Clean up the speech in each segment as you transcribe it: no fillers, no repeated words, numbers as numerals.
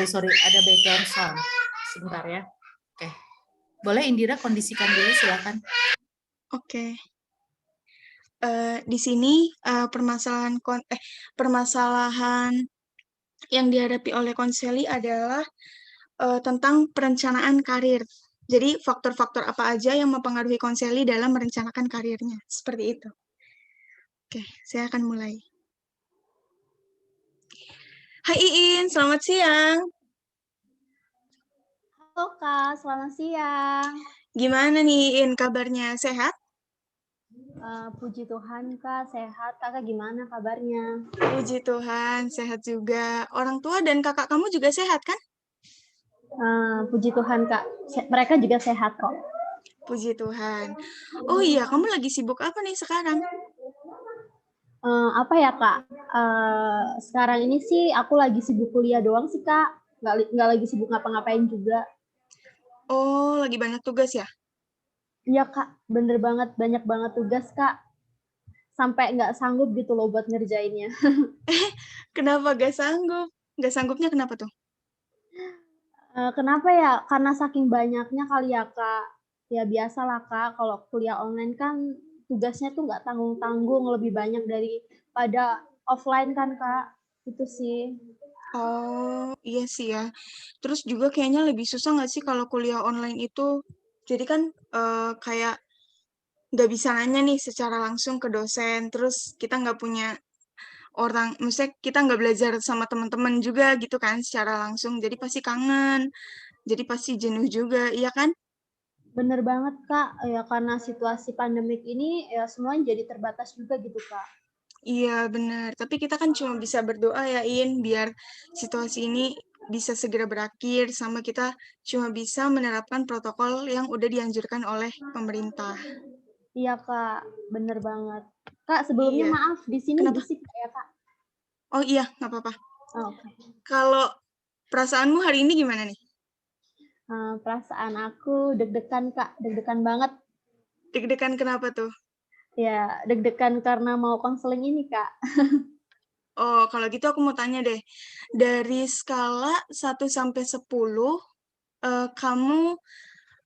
Sorry, ada background sound. Sebentar ya. Oke. Boleh Indira kondisikan dulu, silakan. Oke. Di sini permasalahan yang dihadapi oleh konseli adalah tentang perencanaan karir. Jadi faktor-faktor apa aja yang mempengaruhi konseli dalam merencanakan karirnya. Seperti itu. Oke, saya akan mulai. Hai Iin, selamat siang. Halo Kak, selamat siang. Gimana nih Iin kabarnya? Sehat? Puji Tuhan Kak, sehat. Kakak gimana kabarnya? Puji Tuhan, sehat juga. Orang tua dan kakak kamu juga sehat kan? Puji Tuhan Kak, mereka juga sehat kok. Puji Tuhan. Oh iya, kamu lagi sibuk apa nih sekarang? Apa ya Kak? Sekarang ini sih aku lagi sibuk kuliah doang sih Kak. Nggak lagi sibuk ngapa-ngapain juga. Oh, lagi banyak tugas ya? Iya Kak, bener banget. Banyak banget tugas Kak. Sampai nggak sanggup gitu loh buat ngerjainnya. Kenapa gak sanggup? Gak sanggupnya kenapa tuh? Kenapa ya? Karena saking banyaknya kali ya Kak. Ya biasalah Kak, kalau kuliah online kan tugasnya tuh nggak tanggung-tanggung, lebih banyak daripada offline kan Kak. Itu sih. Oh, iya sih ya. Terus juga kayaknya lebih susah nggak sih kalau kuliah online itu? Jadi kan kayak nggak bisa nanya nih secara langsung ke dosen. Terus kita nggak punya orang, maksudnya kita nggak belajar sama teman-teman juga gitu kan secara langsung. Jadi pasti kangen. Jadi pasti jenuh juga, iya kan? Bener banget Kak, ya karena situasi pandemik ini ya semuanya jadi terbatas juga gitu Kak. Iya, benar. Tapi kita kan cuma bisa berdoa ya, In, biar situasi ini bisa segera berakhir, sama kita cuma bisa menerapkan protokol yang udah dianjurkan oleh pemerintah. Iya Kak, bener banget. Kak, sebelumnya Iya. maaf, di sini Kenapa? berisik ya Kak? Oh iya, nggak apa-apa. Oh, oke. Kalau perasaanmu hari ini gimana nih? Perasaan aku deg-degan Kak, deg-degan banget. Deg-degan kenapa tuh? Ya, deg-degan karena mau konseling ini Kak. Oh, kalau gitu aku mau tanya deh. Dari skala 1 sampai 10, kamu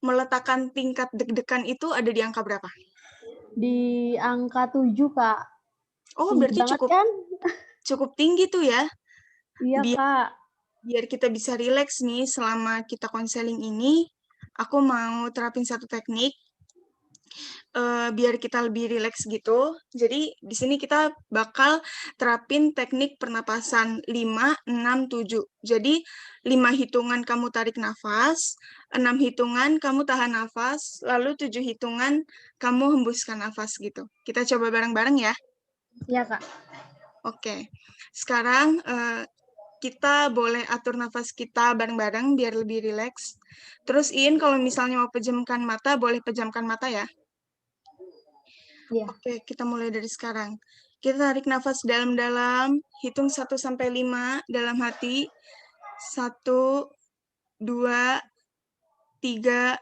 meletakkan tingkat deg-degan itu ada di angka berapa? Di angka 7 Kak. Oh, Tinggi berarti banget cukup kan? cukup tinggi tuh ya. Iya Biar, Kak. biar kita bisa rileks nih selama kita konseling ini, aku mau terapin satu teknik biar kita lebih rileks gitu. Jadi di sini kita bakal terapin teknik pernapasan 5, 6, 7. Jadi 5 hitungan kamu tarik nafas, 6 hitungan kamu tahan nafas, lalu 7 hitungan kamu hembuskan nafas gitu. Kita coba bareng-bareng ya. Iya Kak. Oke. Sekarang kita boleh atur nafas kita bareng-bareng biar lebih rileks. Terus kalau misalnya mau pejamkan mata, boleh pejamkan mata ya. Iya. Oke, kita mulai dari sekarang. Kita tarik nafas dalam-dalam, hitung 1 sampai 5 dalam hati. 1, 2, 3,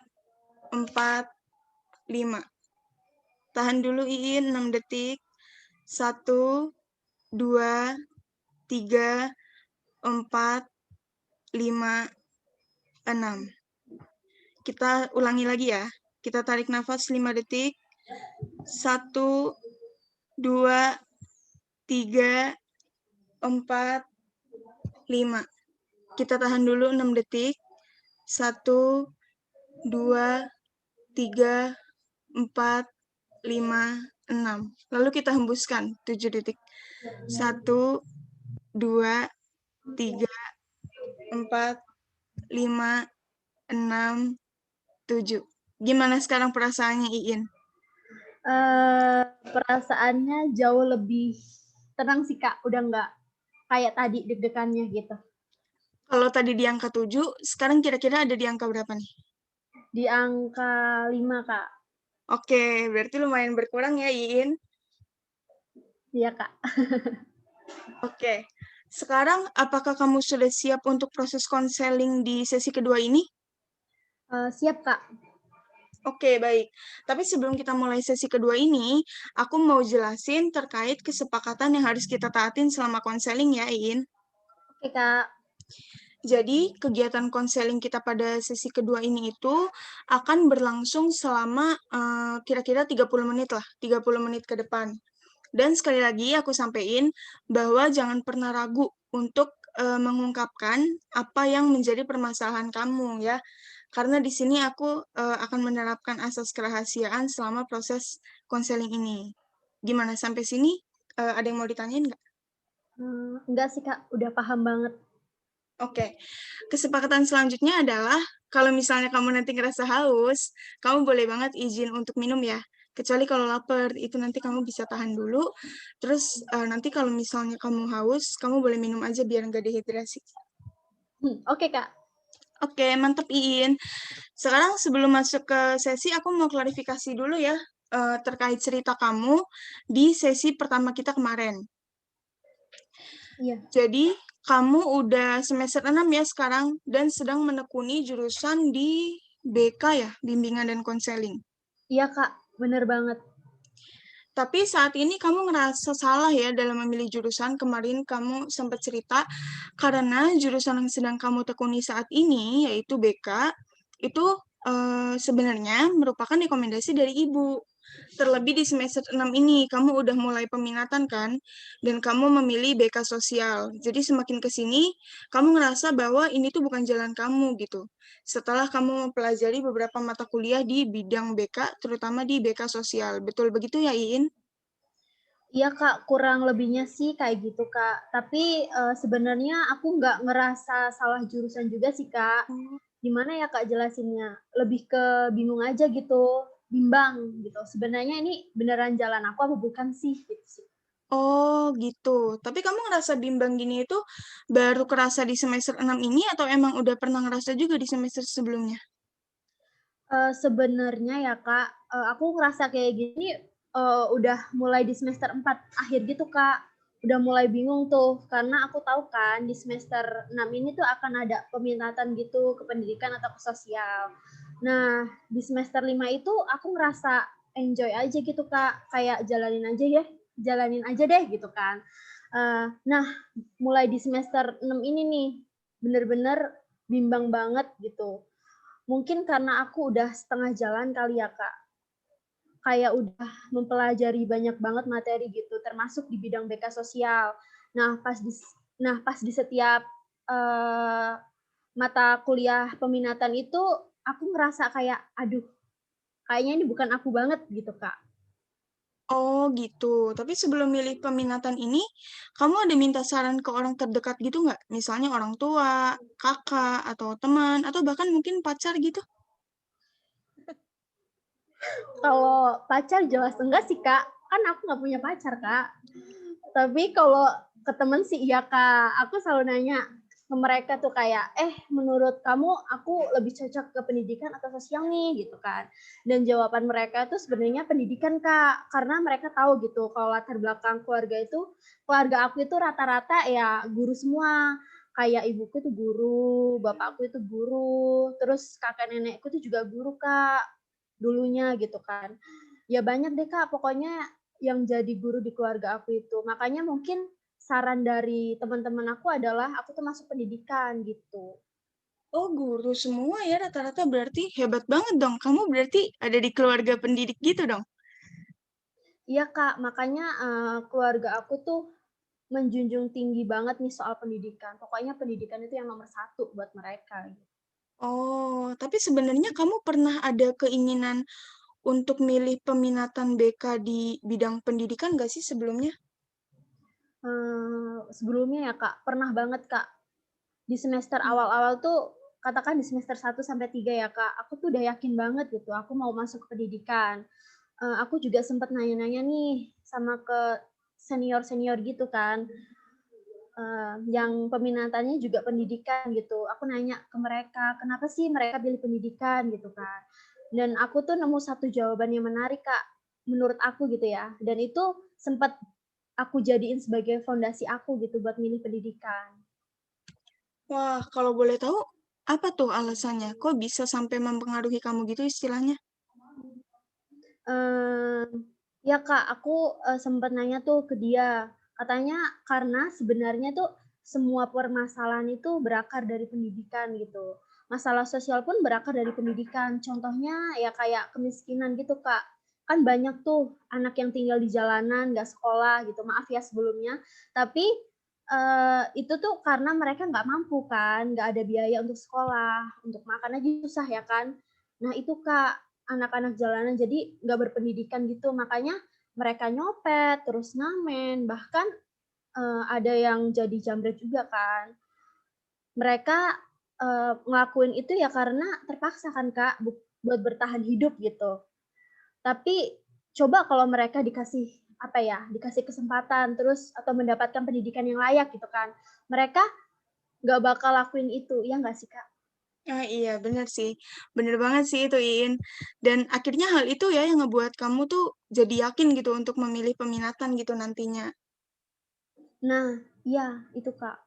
4, 5. Tahan dulu Iin, 6 detik. 1, 2, 3, 4, 5, 6. Kita ulangi lagi ya. Kita tarik nafas 5 detik. 1, 2, 3, 4, 5. Kita tahan dulu 6 detik. 1, 2, 3, 4, 5, 6. Lalu kita hembuskan 7 detik. 1, 2, 3, 4, 5, 6, 7. Gimana sekarang perasaannya, Iin? Perasaannya jauh lebih tenang sih Kak, udah nggak kayak tadi deg-degannya gitu. Kalau tadi di angka 7, sekarang kira-kira ada di angka berapa nih? Di angka 5 Kak. Oke, berarti lumayan berkurang ya, Iin. Iya Kak. Oke. Sekarang, apakah kamu sudah siap untuk proses konseling di sesi kedua ini? Siap Kak. Oke, baik. Tapi sebelum kita mulai sesi kedua ini, aku mau jelasin terkait kesepakatan yang harus kita taatin selama konseling ya, Iin. Oke Kak. Jadi, kegiatan konseling kita pada sesi kedua ini itu akan berlangsung selama kira-kira 30 menit lah, 30 menit ke depan. Dan sekali lagi aku sampaikan bahwa jangan pernah ragu untuk mengungkapkan apa yang menjadi permasalahan kamu ya. Karena di sini aku akan menerapkan asas kerahasiaan selama proses konseling ini. Gimana sampai sini? Ada yang mau ditanyain nggak? Enggak sih Kak, udah paham banget. Oke, kesepakatan selanjutnya adalah kalau misalnya kamu nanti ngerasa haus, kamu boleh banget izin untuk minum ya. Kecuali kalau lapar, itu nanti kamu bisa tahan dulu. Terus nanti kalau misalnya kamu haus, kamu boleh minum aja biar nggak dehidrasi. Oke Kak. Oke, mantap Iin. Sekarang sebelum masuk ke sesi, aku mau klarifikasi dulu ya terkait cerita kamu di sesi pertama kita kemarin. Iya. Jadi, kamu udah semester 6 ya sekarang dan sedang menekuni jurusan di BK ya, Bimbingan dan Konseling. Iya Kak, bener banget. Tapi saat ini kamu ngerasa salah ya dalam memilih jurusan. Kemarin kamu sempat cerita karena jurusan yang sedang kamu tekuni saat ini, yaitu BK, itu sebenarnya merupakan rekomendasi dari ibu. Terlebih di semester 6 ini, kamu udah mulai peminatan kan, dan kamu memilih BK sosial. Jadi semakin ke sini, kamu ngerasa bahwa ini tuh bukan jalan kamu gitu. Setelah kamu mempelajari beberapa mata kuliah di bidang BK, terutama di BK sosial. Betul begitu ya, Iin? Iya Kak, kurang lebihnya sih kayak gitu Kak. Tapi sebenarnya aku nggak ngerasa salah jurusan juga sih Kak. Gimana ya Kak jelasinnya? Lebih ke bingung aja gitu, bimbang gitu. Sebenarnya ini beneran jalan aku apa bukan sih gitu sih. Oh gitu. Tapi kamu ngerasa bimbang gini itu baru kerasa di semester 6 ini atau emang udah pernah ngerasa juga di semester sebelumnya? Sebenarnya ya Kak, aku ngerasa kayak gini, udah mulai di semester 4 akhir gitu Kak. Udah mulai bingung tuh, karena aku tahu kan di semester 6 ini tuh akan ada peminatan gitu ke pendidikan atau ke sosial. Nah, di semester 5 itu aku ngerasa enjoy aja gitu Kak, kayak jalanin aja deh gitu kan. Nah, mulai di semester 6 ini nih, bener-bener bimbang banget gitu. Mungkin karena aku udah setengah jalan kali ya, Kak. Kayak udah mempelajari banyak banget materi gitu, termasuk di bidang BK sosial. Nah, pas di setiap, eee, mata kuliah peminatan itu, aku ngerasa kayak, "Aduh, kayaknya ini bukan aku banget," gitu, Kak. Oh gitu. Tapi sebelum milih peminatan ini, kamu ada minta saran ke orang terdekat gitu nggak? Misalnya orang tua, kakak, atau teman, atau bahkan mungkin pacar gitu? Kalau pacar jelas enggak sih, Kak. Kan aku nggak punya pacar, Kak. Tapi kalau ke temen sih iya, Kak. Aku selalu nanya ke mereka tuh kayak, menurut kamu aku lebih cocok ke pendidikan atau sosial nih?" Gitu kan. Dan jawaban mereka tuh sebenarnya pendidikan, Kak. Karena mereka tahu gitu kalau latar belakang keluarga aku itu rata-rata ya guru semua. Kayak ibuku tuh guru, bapakku itu guru, terus kakek nenekku tuh juga guru, Kak, dulunya gitu kan. Ya banyak deh, Kak, pokoknya yang jadi guru di keluarga aku itu. Makanya mungkin saran dari teman-teman aku adalah aku tuh masuk pendidikan gitu. Oh guru semua ya rata-rata berarti hebat banget dong. Kamu berarti ada di keluarga pendidik gitu dong? Iya, Kak, makanya, keluarga aku tuh menjunjung tinggi banget nih soal pendidikan. Pokoknya pendidikan itu yang nomor satu buat mereka gitu. Oh, tapi sebenarnya kamu pernah ada keinginan untuk milih peminatan BK di bidang pendidikan nggak sih sebelumnya? Sebelumnya ya, Kak, pernah banget, Kak, di semester Hmm. awal-awal tuh katakan di semester 1 sampai 3 ya, Kak, aku tuh udah yakin banget gitu aku mau masuk ke pendidikan. Aku juga sempet nanya-nanya nih sama ke senior-senior gitu kan, yang peminatannya juga pendidikan gitu. Aku nanya ke mereka, "Kenapa sih mereka pilih pendidikan?" Gitu kan. Dan aku tuh nemu satu jawaban yang menarik, Kak, menurut aku gitu ya, dan itu sempat aku jadiin sebagai fondasi aku gitu buat milih pendidikan. Wah, kalau boleh tahu, apa tuh alasannya? Kok bisa sampai mempengaruhi kamu gitu istilahnya? Mmm, ya Kak, aku, sempet nanya tuh ke dia, katanya karena sebenarnya tuh semua permasalahan itu berakar dari pendidikan gitu. Masalah sosial pun berakar dari pendidikan. Contohnya ya kayak kemiskinan gitu, Kak. Kan banyak tuh anak yang tinggal di jalanan, nggak sekolah gitu. Maaf ya sebelumnya. Tapi itu tuh karena mereka nggak mampu kan, nggak ada biaya untuk sekolah, untuk makan aja susah ya kan. Nah itu Kak, anak-anak jalanan jadi nggak berpendidikan gitu, makanya mereka nyopet, terus ngamen, bahkan ada yang jadi jambret juga kan. Mereka ngelakuin itu ya karena terpaksa kan Kak, buat bertahan hidup gitu. Tapi coba kalau mereka dikasih apa ya, dikasih kesempatan terus atau mendapatkan pendidikan yang layak gitu kan, mereka nggak bakal lakuin itu, ya nggak sih, Kak? Ah, iya bener sih. Bener banget sih itu, Iin. Dan akhirnya hal itu ya yang ngebuat kamu tuh jadi yakin gitu untuk memilih peminatan gitu nantinya. Nah, iya itu, Kak.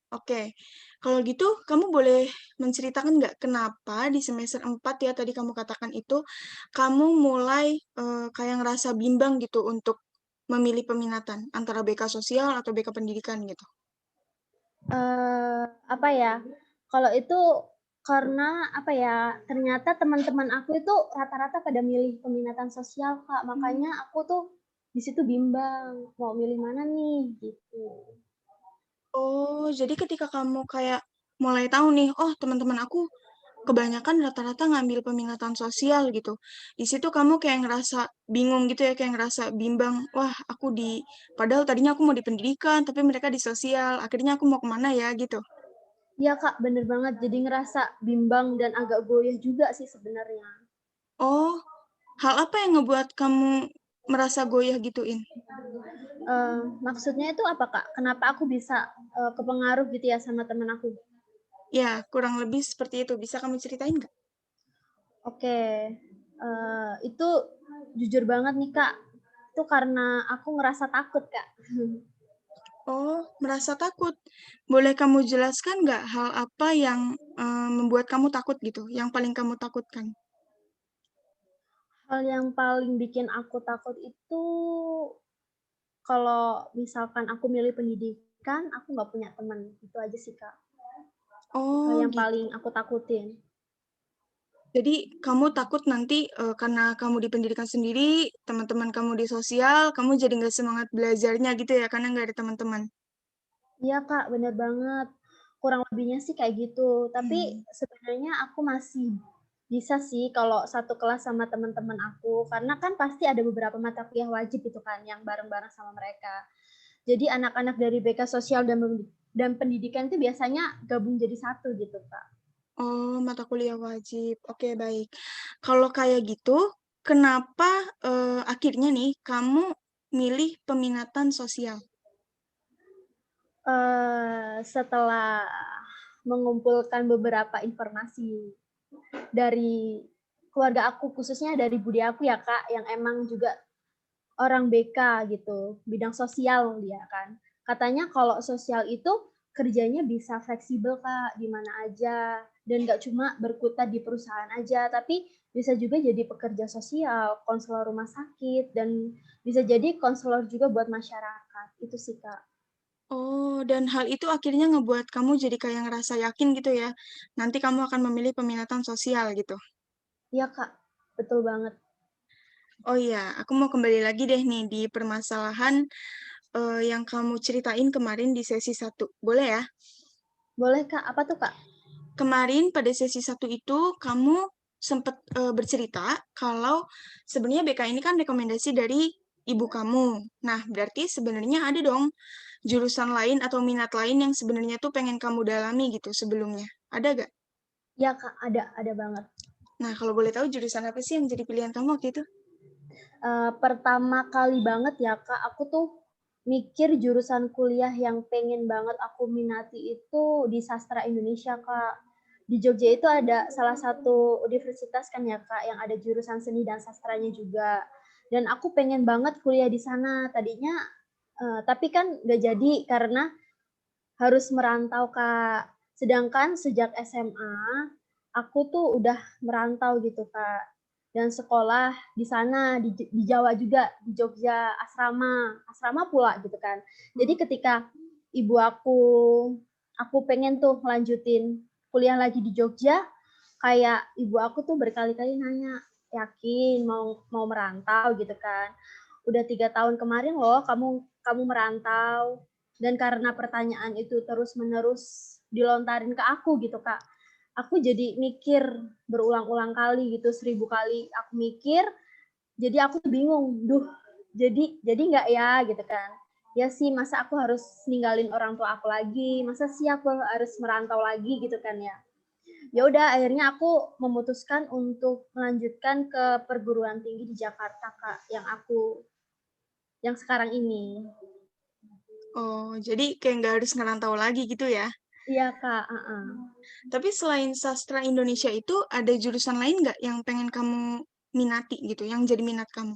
Oke, kalau gitu kamu boleh menceritakan nggak kenapa di semester 4 ya tadi kamu katakan itu, kamu mulai, kayak ngerasa bimbang gitu untuk memilih peminatan antara BK sosial atau BK pendidikan gitu? Apa ya, kalau itu karena apa ya, ternyata teman-teman aku itu rata-rata pada milih peminatan sosial, Kak, makanya aku tuh di situ bimbang, mau milih mana nih, gitu. Oh, jadi ketika kamu kayak mulai tahu nih, oh teman-teman aku kebanyakan rata-rata ngambil peminatan sosial gitu. Di situ kamu kayak ngerasa bingung gitu ya, kayak ngerasa bimbang. Wah, padahal tadinya aku mau di pendidikan, tapi mereka di sosial. Akhirnya aku mau kemana ya gitu. Iya, Kak, bener banget, jadi ngerasa bimbang dan agak goyah juga sih sebenarnya. Oh, hal apa yang ngebuat kamu merasa goyah gituin? Maksudnya itu apa, Kak? Kenapa aku bisa, kepengaruh gitu ya sama temen aku? Ya, kurang lebih seperti itu. Bisa kamu ceritain nggak? Oke, itu jujur banget nih, Kak, itu karena aku ngerasa takut, Kak. Oh, merasa takut. Boleh kamu jelaskan nggak hal apa yang membuat kamu takut gitu, yang paling kamu takutkan? Hal yang paling bikin aku takut itu kalau misalkan aku milih pendidikan, aku nggak punya teman, itu aja sih, Kak, hal Oh, yang gitu. paling aku takutin. Jadi kamu takut nanti, karena kamu di pendidikan sendiri, teman-teman kamu di sosial, kamu jadi nggak semangat belajarnya gitu ya, karena nggak ada teman-teman? Iya, Kak, bener banget. Kurang lebihnya sih kayak gitu. Tapi Mmm, sebenarnya aku masih bisa sih kalau satu kelas sama teman-teman aku, karena kan pasti ada beberapa mata kuliah wajib gitu kan yang bareng-bareng sama mereka. Jadi anak-anak dari BK Sosial dan Pendidikan itu biasanya gabung jadi satu gitu, Kak. oh, mata kuliah wajib. Oke, baik. Kalau kayak gitu, kenapa, akhirnya nih kamu milih peminatan sosial? Setelah mengumpulkan beberapa informasi dari keluarga aku, khususnya dari budi aku ya, Kak, yang emang juga orang BK gitu, bidang sosial dia kan. Katanya kalau sosial itu kerjanya bisa fleksibel Kak, di mana aja dan nggak cuma berkutat di perusahaan aja, tapi bisa juga jadi pekerja sosial, konselor rumah sakit, dan bisa jadi konselor juga buat masyarakat. Itu sih Kak. Oh, dan hal itu akhirnya ngebuat kamu jadi kayak ngerasa yakin gitu ya, nanti kamu akan memilih peminatan sosial gitu? Iya Kak, betul banget. Oh iya, aku mau kembali lagi deh nih di permasalahan, yang kamu ceritain kemarin di sesi satu, boleh ya? Boleh Kak, apa tuh Kak? Kemarin pada sesi satu itu kamu sempet, bercerita kalau sebenarnya BK ini kan rekomendasi dari ibu kamu. Nah, berarti sebenarnya ada dong jurusan lain atau minat lain yang sebenarnya tuh pengen kamu dalami gitu sebelumnya, ada nggak? Iya Kak, ada banget. Nah, kalau boleh tahu jurusan apa sih yang jadi pilihan kamu waktu itu? Pertama kali banget ya, Kak, aku tuh mikir jurusan kuliah yang pengen banget aku minati itu di sastra Indonesia, Kak. Di Jogja itu ada salah satu universitas kan ya, Kak, yang ada jurusan seni dan sastranya juga. Dan aku pengen banget kuliah di sana. Tadinya, tapi kan nggak jadi karena harus merantau, Kak. Sedangkan sejak SMA, aku tuh udah merantau gitu, Kak. Dan sekolah di sana, di Jawa juga, di Jogja, asrama pula gitu kan. Jadi ketika ibu aku pengen tuh lanjutin kuliah lagi di Jogja, kayak ibu aku tuh berkali-kali nanya, yakin mau merantau gitu kan. Udah 3 tahun kemarin loh kamu merantau. Dan karena pertanyaan itu terus-menerus dilontarin ke aku gitu Kak, aku jadi mikir berulang-ulang kali gitu, 1000 kali aku mikir, jadi aku tuh bingung, duh jadi nggak ya gitu kan. Ya sih, masa aku harus ninggalin orang tua aku lagi, masa sih aku harus merantau lagi gitu kan ya. Ya udah akhirnya aku memutuskan untuk melanjutkan ke perguruan tinggi di Jakarta Kak, yang sekarang ini. Oh, jadi kayak nggak harus ngerantau lagi gitu ya. Iya Kak, heeh. Tapi selain sastra Indonesia itu, ada jurusan lain nggak yang pengen kamu minati gitu, yang jadi minat kamu?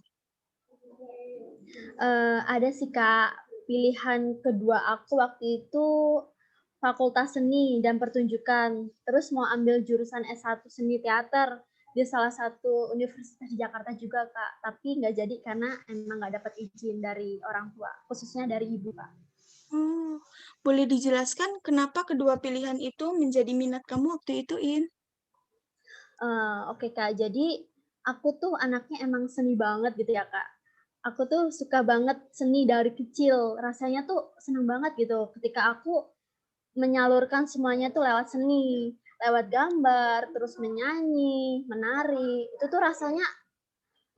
Ada sih Kak, pilihan kedua aku waktu itu Fakultas Seni dan Pertunjukan, terus mau ambil jurusan S1 Seni Teater di salah satu universitas di Jakarta juga Kak, tapi nggak jadi karena emang nggak dapat izin dari orang tua, khususnya dari ibu Kak. Oh, boleh dijelaskan kenapa kedua pilihan itu menjadi minat kamu waktu itu, In? Oke Kak, jadi aku tuh anaknya emang seni banget gitu ya Kak. Aku tuh suka banget seni dari kecil, rasanya tuh seneng banget gitu ketika aku menyalurkan semuanya tuh lewat seni, lewat gambar, terus menyanyi, menari, itu tuh rasanya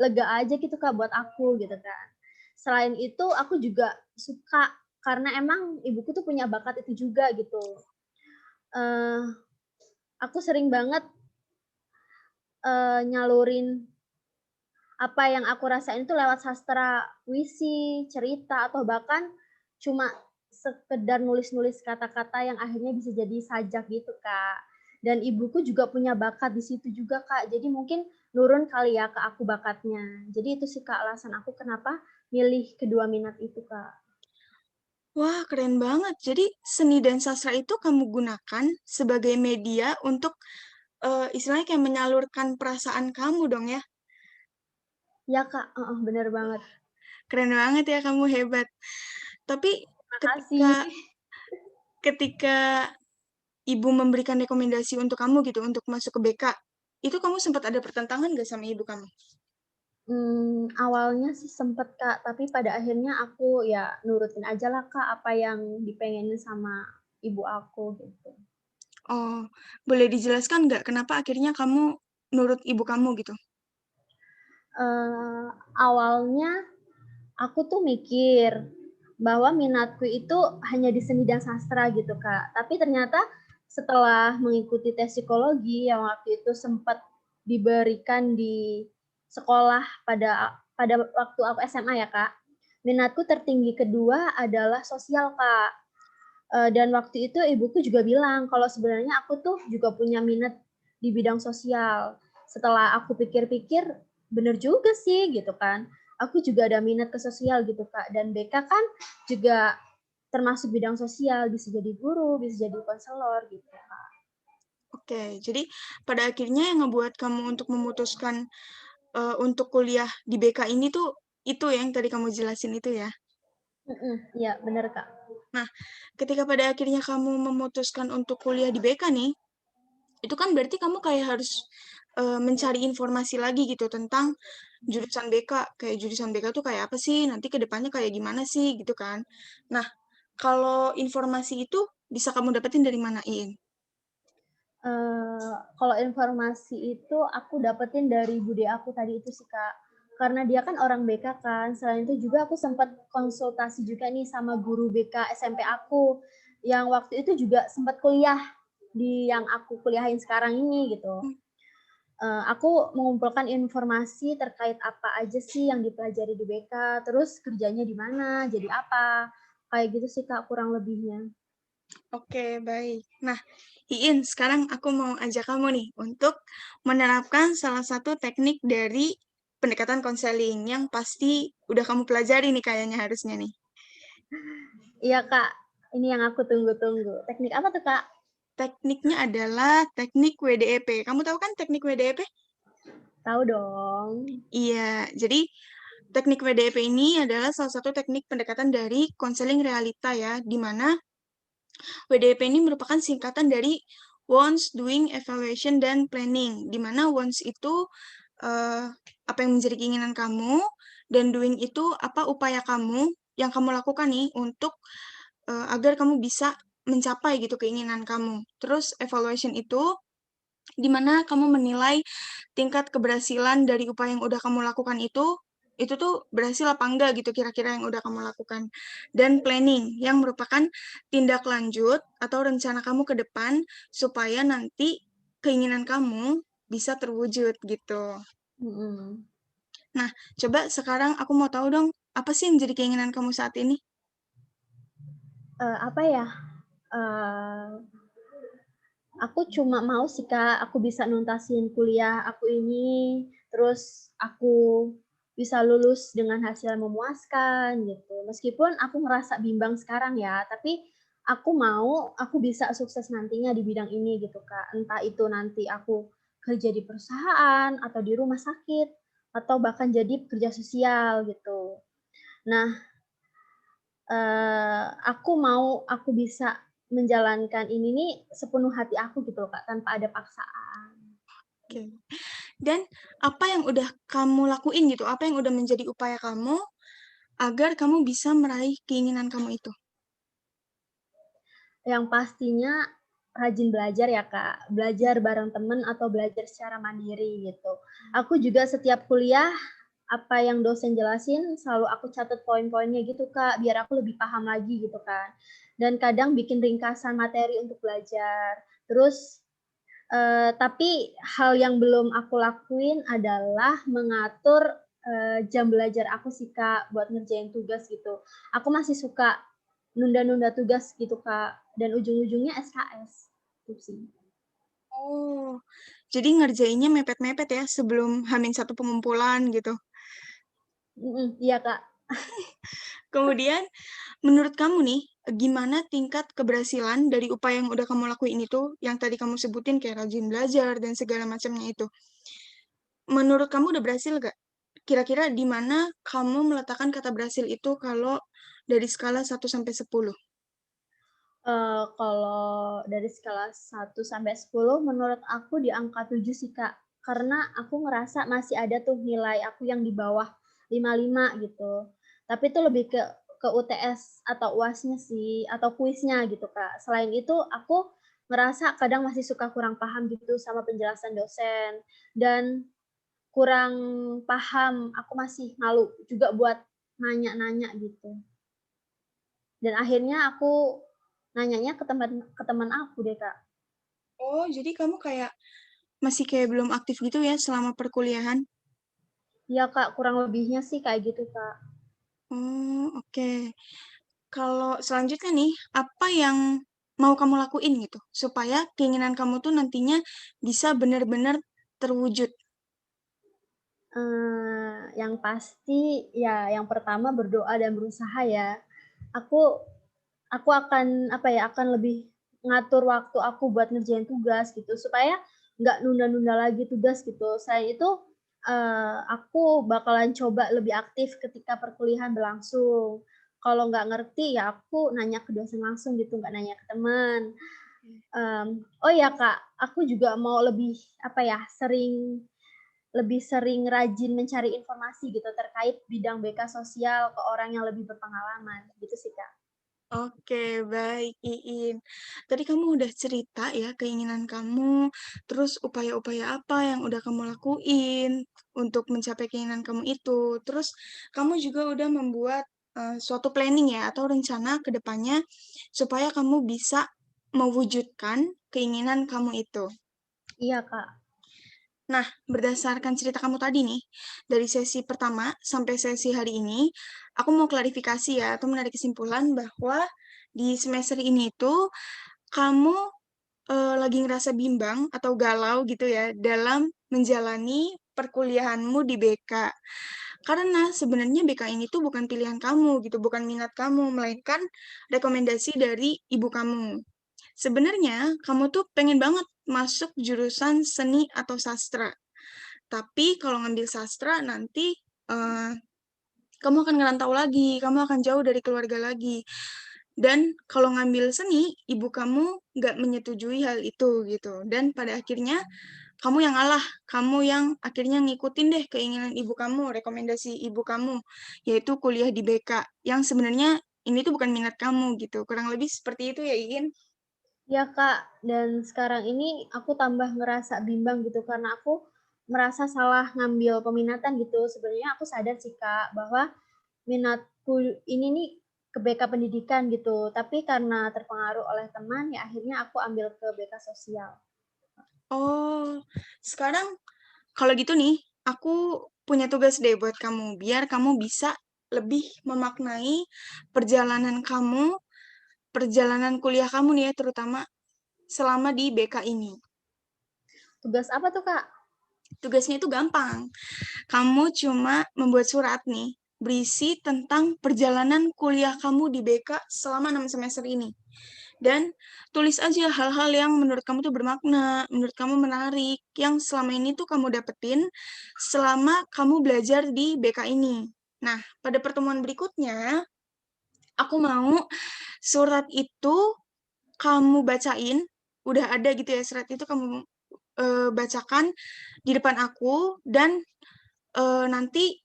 lega aja gitu Kak buat aku gitu kan. Selain itu aku juga suka karena emang ibuku tuh punya bakat itu juga gitu. Uh, aku sering banget nyalurin apa yang aku rasain itu lewat sastra, puisi, cerita, atau bahkan cuma sekedar nulis-nulis kata-kata yang akhirnya bisa jadi sajak gitu, Kak. Dan ibuku juga punya bakat di situ juga, Kak. Jadi mungkin nurun kali ya ke aku bakatnya. Jadi itu sih, Kak, alasan aku kenapa milih kedua minat itu, Kak. Wah, keren banget. Jadi seni dan sastra itu kamu gunakan sebagai media untuk istilahnya kayak menyalurkan perasaan kamu dong ya. Ya, Kak, bener banget. Keren banget ya, kamu hebat. Tapi ketika Makasih. ketika ibu memberikan rekomendasi untuk kamu gitu, untuk masuk ke BK, itu kamu sempat ada pertentangan nggak sama ibu kamu? Awalnya sih sempet, Kak, tapi pada akhirnya aku ya nurutin aja lah, Kak, apa yang dipengenin sama ibu aku gitu. Oh, boleh dijelaskan nggak kenapa akhirnya kamu nurut ibu kamu gitu? Awalnya aku tuh mikir bahwa minatku itu hanya di seni dan sastra gitu, Kak. Tapi ternyata setelah mengikuti tes psikologi yang waktu itu sempat diberikan di sekolah pada waktu aku SMA ya, Kak. Minatku tertinggi kedua adalah sosial, Kak. Dan waktu itu ibuku juga bilang kalau sebenarnya aku tuh juga punya minat di bidang sosial. Setelah aku pikir-pikir, bener juga sih gitu kan. Aku juga ada minat ke sosial gitu Kak. Dan BK kan juga termasuk bidang sosial, bisa jadi guru, bisa jadi konselor gitu Kak. Oke, jadi pada akhirnya yang ngebuat kamu untuk memutuskan untuk kuliah di BK ini tuh itu yang tadi kamu jelasin itu ya. Iya bener Kak. Nah, ketika pada akhirnya kamu memutuskan untuk kuliah di BK nih, itu kan berarti kamu kayak harus mencari informasi lagi gitu tentang jurusan BK. Kayak jurusan BK tuh kayak apa sih? Nanti ke depannya kayak gimana sih gitu kan. Nah, kalau informasi itu bisa kamu dapetin dari mana, Iin? Kalau informasi itu aku dapetin dari bude aku tadi itu sih Kak. Karena dia kan orang BK kan. Selain itu juga aku sempat konsultasi juga nih sama guru BK SMP aku yang waktu itu juga sempat kuliah di yang aku kuliahin sekarang ini gitu. Aku mengumpulkan informasi terkait apa aja sih yang dipelajari di BK, terus kerjanya di mana, jadi apa. Kayak gitu sih Kak kurang lebihnya. Oke, baik. Nah, Iin, sekarang aku mau ajak kamu nih untuk menerapkan salah satu teknik dari pendekatan konseling yang pasti udah kamu pelajari nih kayaknya harusnya nih. Iya Kak, ini yang aku tunggu-tunggu. Teknik apa tuh Kak? Tekniknya adalah teknik WDEP. Kamu tahu kan teknik WDEP? Tahu dong. Iya, jadi teknik WDEP ini adalah salah satu teknik pendekatan dari konseling realita ya, di mana WDP ini merupakan singkatan dari Wants, Doing, Evaluation, dan Planning, di mana Wants itu apa yang menjadi keinginan kamu, dan Doing itu apa upaya kamu yang kamu lakukan nih untuk agar kamu bisa mencapai gitu keinginan kamu. Terus Evaluation itu di mana kamu menilai tingkat keberhasilan dari upaya yang udah kamu lakukan itu tuh berhasil apa enggak gitu kira-kira yang udah kamu lakukan. Dan planning yang merupakan tindak lanjut atau rencana kamu ke depan supaya nanti keinginan kamu bisa terwujud gitu. Mm-mm. Nah, coba sekarang aku mau tahu dong, apa sih yang jadi keinginan kamu saat ini? Apa ya? Eh, aku cuma mau sih Kak, aku bisa nuntasin kuliah aku ini, terus aku bisa lulus dengan hasil yang memuaskan gitu. Meskipun aku ngerasa bimbang sekarang ya, tapi aku mau aku bisa sukses nantinya di bidang ini gitu Kak. Entah itu nanti aku kerja di perusahaan atau di rumah sakit atau bahkan jadi pekerja sosial gitu. Nah, aku mau aku bisa menjalankan ini nih sepenuh hati aku gitu loh Kak, tanpa ada paksaan. Oke. Dan apa yang udah kamu lakuin gitu? Apa yang udah menjadi upaya kamu agar kamu bisa meraih keinginan kamu itu? Yang pastinya rajin belajar ya Kak, belajar bareng temen atau belajar secara mandiri gitu. Aku juga setiap kuliah, apa yang dosen jelasin selalu aku catat poin-poinnya gitu Kak, biar aku lebih paham lagi gitu kan. Dan kadang bikin ringkasan materi untuk belajar. Terus tapi hal yang belum aku lakuin adalah mengatur jam belajar aku sih Kak buat ngerjain tugas gitu. Aku masih suka nunda-nunda tugas gitu Kak, dan ujung-ujungnya SKS. Itu sih. Oh, jadi ngerjainnya mepet-mepet ya sebelum H-1 pengumpulan gitu. Iya Kak. Kemudian, menurut kamu nih, gimana tingkat keberhasilan dari upaya yang udah kamu lakuin itu, yang tadi kamu sebutin kayak rajin belajar dan segala macamnya itu. Menurut kamu udah berhasil gak? Kira-kira di mana kamu meletakkan kata berhasil itu kalau dari skala 1 sampai 10? Kalau dari skala 1 sampai 10, menurut aku di angka 7 sih Kak. Karena aku ngerasa masih ada tuh nilai aku yang di bawah 55 gitu. Tapi itu lebih ke UTS atau UAS-nya sih, atau kuisnya gitu Kak. Selain itu aku ngerasa kadang masih suka kurang paham gitu sama penjelasan dosen. Dan kurang paham, aku masih malu juga buat nanya-nanya gitu. Dan akhirnya aku nanyanya ke teman aku deh, Kak. Oh, jadi kamu kayak masih kayak belum aktif gitu ya selama perkuliahan? Iya, Kak, kurang lebihnya sih kayak gitu, Kak. Oh, oke. Kalau selanjutnya nih, apa yang mau kamu lakuin gitu, supaya keinginan kamu tuh nantinya bisa benar-benar terwujud? Yang pasti ya yang pertama berdoa dan berusaha ya. Aku aku akan apa ya, akan lebih ngatur waktu aku buat ngerjain tugas gitu, supaya nggak nunda-nunda lagi tugas gitu. Selain itu, aku bakalan coba lebih aktif ketika perkuliahan berlangsung. Kalau nggak ngerti ya aku nanya ke dosen langsung gitu, nggak nanya ke teman. Oh ya Kak, aku juga mau lebih apa ya, lebih sering rajin mencari informasi gitu terkait bidang BK sosial ke orang yang lebih berpengalaman, gitu sih Kak. Oke, baik, Iin. Tadi kamu udah cerita ya keinginan kamu, terus upaya-upaya apa yang udah kamu lakuin untuk mencapai keinginan kamu itu. Terus kamu juga udah membuat suatu planning ya atau rencana ke depannya supaya kamu bisa mewujudkan keinginan kamu itu. Iya Kak. Nah, berdasarkan cerita kamu tadi nih, dari sesi pertama sampai sesi hari ini, aku mau klarifikasi ya, atau menarik kesimpulan bahwa di semester ini tuh kamu lagi ngerasa bimbang atau galau gitu ya dalam menjalani perkuliahanmu di BK. Karena sebenarnya BK ini tuh bukan pilihan kamu gitu, bukan minat kamu, melainkan rekomendasi dari ibu kamu. Sebenarnya kamu tuh pengen banget masuk jurusan seni atau sastra. Tapi kalau ngambil sastra nanti kamu akan ngerantau lagi, kamu akan jauh dari keluarga lagi. Dan kalau ngambil seni, ibu kamu nggak menyetujui hal itu gitu. Dan pada akhirnya kamu yang ngalah, kamu yang akhirnya ngikutin deh keinginan ibu kamu, rekomendasi ibu kamu, yaitu kuliah di BK. Yang sebenarnya ini tuh bukan minat kamu gitu. Kurang lebih seperti itu ya, Iin. Ya Kak, dan sekarang ini aku tambah ngerasa bimbang gitu karena aku merasa salah ngambil peminatan gitu. Sebenarnya aku sadar sih Kak bahwa minatku ini nih ke BK pendidikan gitu, tapi karena terpengaruh oleh teman ya akhirnya aku ambil ke BK sosial. Oh, sekarang kalau gitu nih, aku punya tugas deh buat kamu, biar kamu bisa lebih memaknai perjalanan kamu, perjalanan kuliah kamu nih ya, terutama selama di BK ini. Tugas apa tuh Kak? Tugasnya itu gampang. Kamu cuma membuat surat nih, berisi tentang perjalanan kuliah kamu di BK selama 6 semester ini. Dan tulis aja hal-hal yang menurut kamu tuh bermakna, menurut kamu menarik, yang selama ini tuh kamu dapetin selama kamu belajar di BK ini. Nah, pada pertemuan berikutnya, aku mau surat itu kamu bacain, udah ada gitu ya, surat itu kamu bacakan di depan aku, dan nanti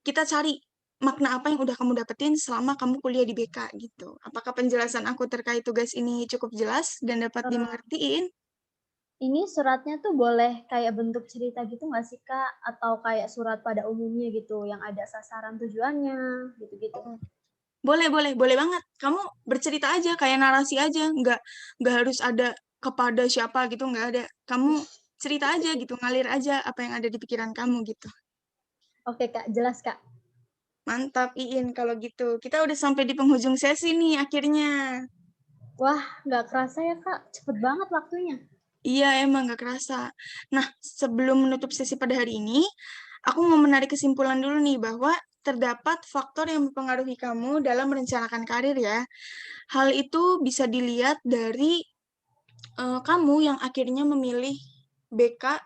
kita cari makna apa yang udah kamu dapetin selama kamu kuliah di BK gitu. Apakah penjelasan aku terkait tugas ini cukup jelas dan dapat Eh, dimengertiin? ini suratnya tuh boleh kayak bentuk cerita gitu nggak sih Kak? Atau kayak surat pada umumnya gitu yang ada sasaran tujuannya gitu-gitu. Oh, boleh, boleh, boleh banget. Kamu bercerita aja, kayak narasi aja, nggak harus ada kepada siapa gitu, nggak ada. Kamu cerita aja gitu, ngalir aja apa yang ada di pikiran kamu gitu. Oke Kak, jelas Kak. Mantap, Iin, kalau gitu. Kita udah sampai di penghujung sesi nih, akhirnya. Wah, nggak kerasa ya Kak, cepet banget waktunya. Iya, emang nggak kerasa. Nah, sebelum menutup sesi pada hari ini, aku mau menarik kesimpulan dulu nih bahwa terdapat faktor yang mempengaruhi kamu dalam merencanakan karir ya. Hal itu bisa dilihat dari kamu yang akhirnya memilih BK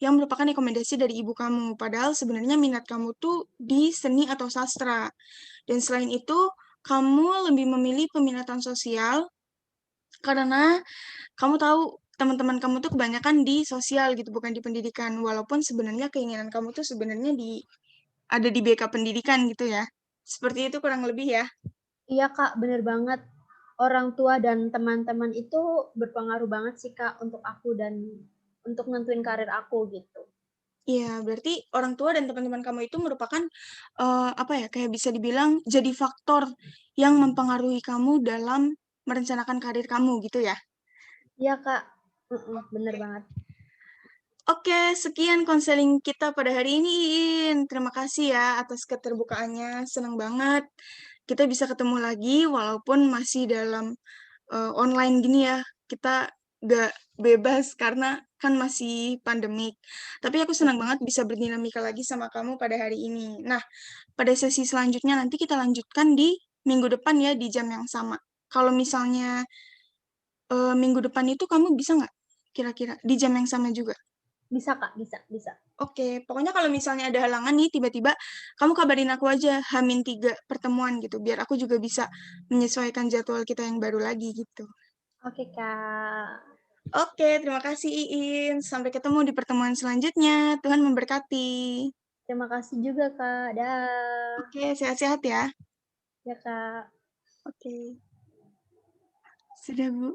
yang merupakan rekomendasi dari ibu kamu. Padahal sebenarnya minat kamu tuh di seni atau sastra. Dan selain itu, kamu lebih memilih peminatan sosial karena kamu tahu teman-teman kamu tuh kebanyakan di sosial gitu, bukan di pendidikan. Walaupun sebenarnya keinginan kamu tuh sebenarnya ada di BK pendidikan gitu ya. Seperti itu kurang lebih ya. Iya Kak, bener banget. Orang tua dan teman-teman itu berpengaruh banget sih Kak untuk aku dan untuk nentuin karir aku gitu. Iya, berarti orang tua dan teman-teman kamu itu merupakan apa ya, kayak bisa dibilang jadi faktor yang mempengaruhi kamu dalam merencanakan karir kamu gitu ya. Iya Kak, bener banget. Oke, sekian konseling kita pada hari ini, In. Terima kasih ya atas keterbukaannya. Senang banget kita bisa ketemu lagi walaupun masih dalam online gini ya. Kita gak bebas karena kan masih pandemik. Tapi aku senang banget bisa berdinamika lagi sama kamu pada hari ini. Nah, pada sesi selanjutnya nanti kita lanjutkan di minggu depan ya di jam yang sama. Kalau misalnya minggu depan itu kamu bisa nggak kira-kira di jam yang sama juga? Bisa Kak, bisa, bisa. Oke, pokoknya kalau misalnya ada halangan nih, tiba-tiba kamu kabarin aku aja H-3 pertemuan gitu, biar aku juga bisa menyesuaikan jadwal kita yang baru lagi gitu. Oke Kak. Oke, terima kasih Iin. Sampai ketemu di pertemuan selanjutnya. Tuhan memberkati. Terima kasih juga Kak. Dah. Oke, sehat-sehat ya. Ya Kak. Oke, sudah Bu.